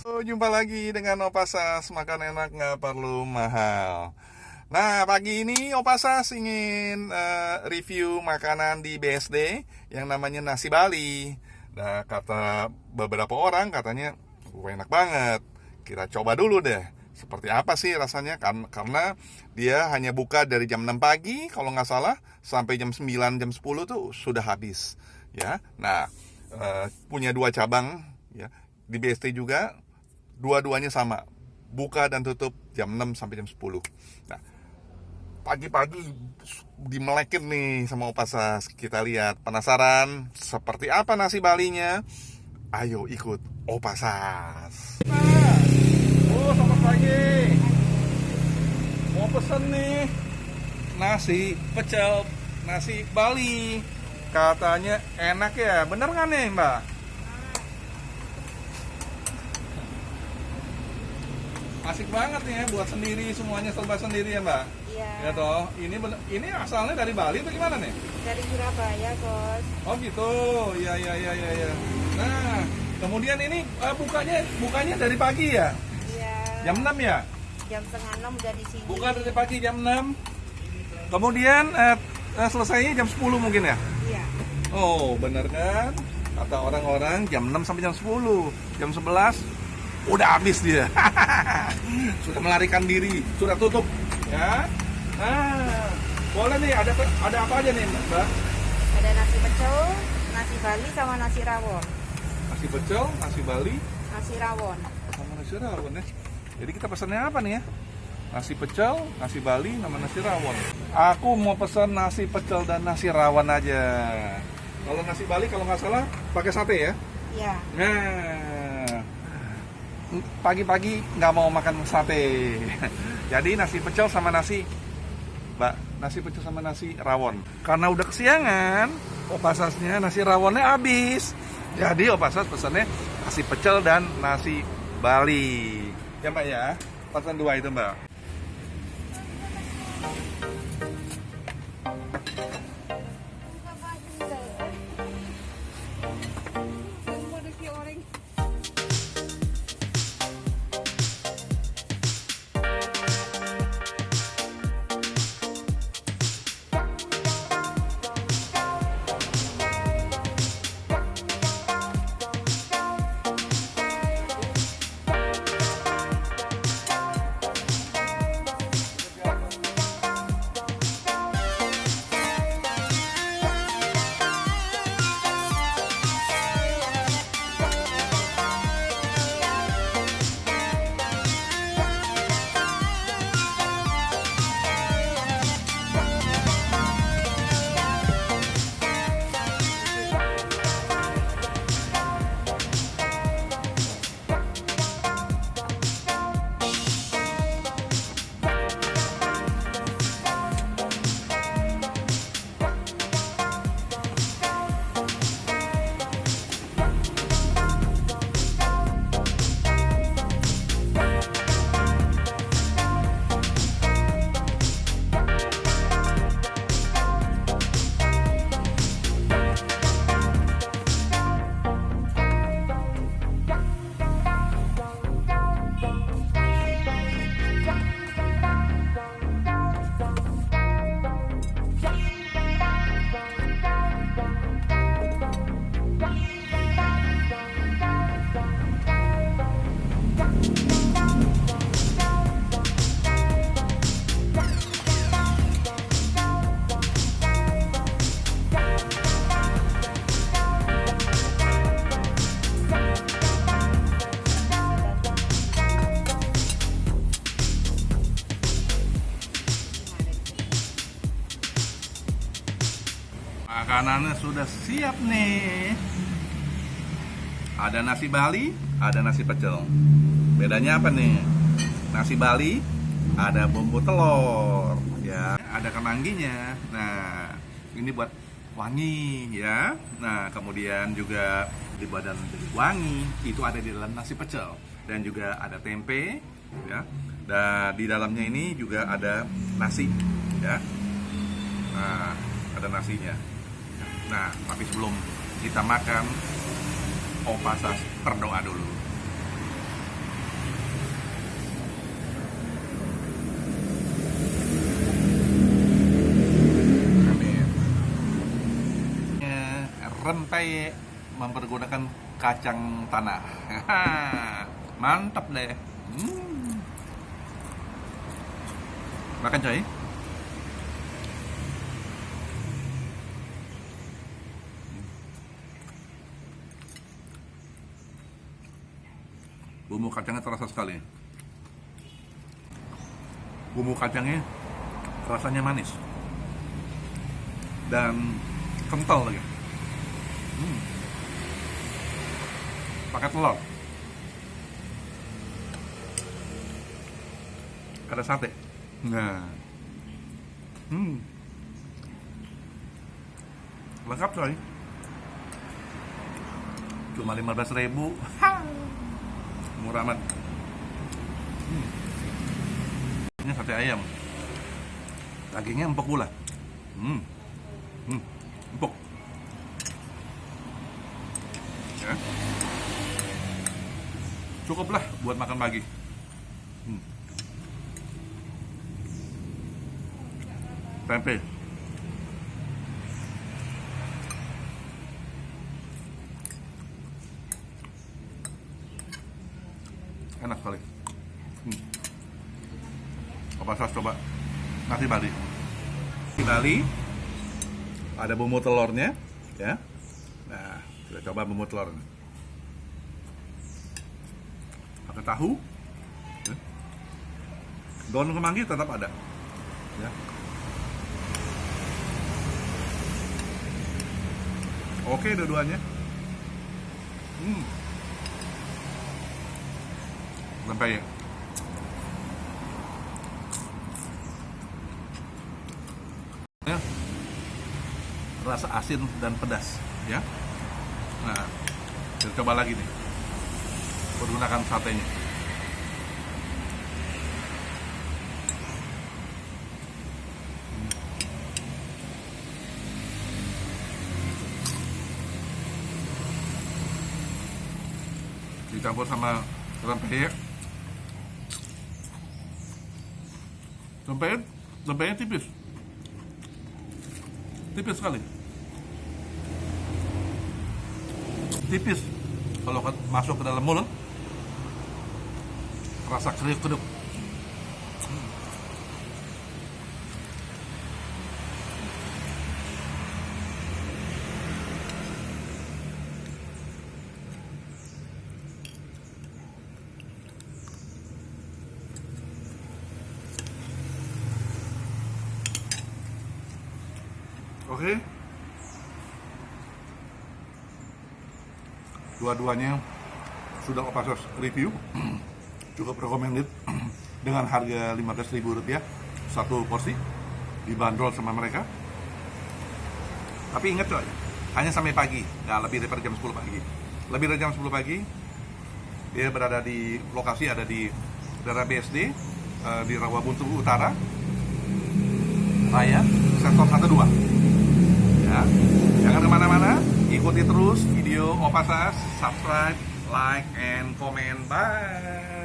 Jumpa lagi dengan Opa Sas, makan enak nggak perlu mahal. Nah, pagi ini Opa Sas ingin review makanan di BSD yang namanya nasi Bali. Nah, kata beberapa orang katanya enak banget. Kita coba dulu deh. Seperti apa sih rasanya? Karena dia hanya buka dari jam 6 pagi kalau nggak salah sampai jam 9, jam 10 tuh sudah habis. Ya, nah punya 2 cabang ya di BSD juga. Dua-duanya sama, buka dan tutup jam 6 sampai jam 10. Nah, pagi-pagi dimelekin nih sama Opa Sas. Kita lihat, penasaran seperti apa nasi Balinya? Ayo ikut Opa Sas. Oh, selamat pagi. Mau pesen nih nasi pecel, nasi Bali. Katanya enak ya, bener nggak nih Mbak? Asik banget nih ya, buat sendiri, semuanya serba sendiri ya Mbak? Iya. Ya toh, ini asalnya dari Bali atau gimana nih? Dari Surabaya, Bos. Oh gitu, ya. Nah, kemudian ini bukanya dari pagi ya? Iya. Jam 6 ya? Jam setengah 6 udah di sini. Buka dari pagi jam 6. Kemudian selesainya jam 10 mungkin ya? Iya. Oh, bener kan? Kata orang-orang jam 6 sampai jam 10. Jam 11 udah habis dia. Sudah melarikan diri, sudah tutup ya. Nah, boleh nih, ada apa aja nih Mbak? Ada nasi pecel, nasi Bali sama nasi rawon. Nasi pecel, nasi Bali Nasi rawon. sama nasi rawon ya. Jadi kita pesannya apa nih ya? Nasi pecel, nasi Bali sama nasi rawon. Aku mau pesan nasi pecel dan nasi rawon aja. Kalau nasi Bali kalau nggak salah pakai sate ya. Iya. Nah, pagi-pagi nggak mau makan sate. Jadi nasi pecel sama nasi pecel sama nasi rawon. Karena udah kesiangan, Opa Sasnya nasi rawonnya habis. Jadi Opa Sas pesannya nasi pecel dan nasi Bali. Ya Mbak ya, pesan 2 itu Mbak. Makanannya sudah siap nih. Ada nasi Bali, ada nasi pecel. Bedanya apa nih? Nasi Bali ada bumbu telur, ya, ada kenangginya. Nah, ini buat wangi, ya. Nah, kemudian juga di badan wangi itu ada di dalam nasi pecel dan juga ada tempe, ya. Dan di dalamnya ini juga ada nasi, ya. Nah, ada nasinya. Nah, tapi sebelum kita makan, Opa Sas berdoa dulu. rempeyek mempergunakan kacang tanah. Mantap deh. Makan coy. Bumbu kacangnya terasa sekali. Bumbu kacangnya rasanya manis dan kental lagi. Pakai telur. Ada sate. Nah. Lengkap coy. Cuma 15.000. Murah amat. Ini sate ayam. Dagingnya empuk pula. Empuk. Ya. Cukuplah buat makan pagi. Tempe. Enak sekali. Opa Sas coba nasi Bali. Nasi Bali ada bumbu telurnya, ya. Nah, kita coba bumbu telurnya. Pakai tahu. Ya. Daun kemangi tetap ada. Ya. Oke dua-duanya. Rempeyek. Ya. Rasa asin dan pedas, ya. Nah, kita coba lagi nih. Pergunakan satenya. Dicampur sama rempeyek. Rempeyeknya tipis sekali, tipis. Kalau masuk ke dalam mulut, rasa kriuk-kriuk. Oke. Dua-duanya sudah Opa Sas review. Cukup recommended. Dengan harga Rp15.000 satu porsi, dibanderol sama mereka. Tapi ingat coy, hanya sampai pagi, nggak lebih daripada jam 10 pagi. Lebih dari jam 10 pagi, dia berada di lokasi, ada di daerah BSD, di Rawabuntu Utara Raya, sektor 12. Ya, jangan kemana-mana, ikuti terus video Opa Sas, subscribe, like, and comment. Bye.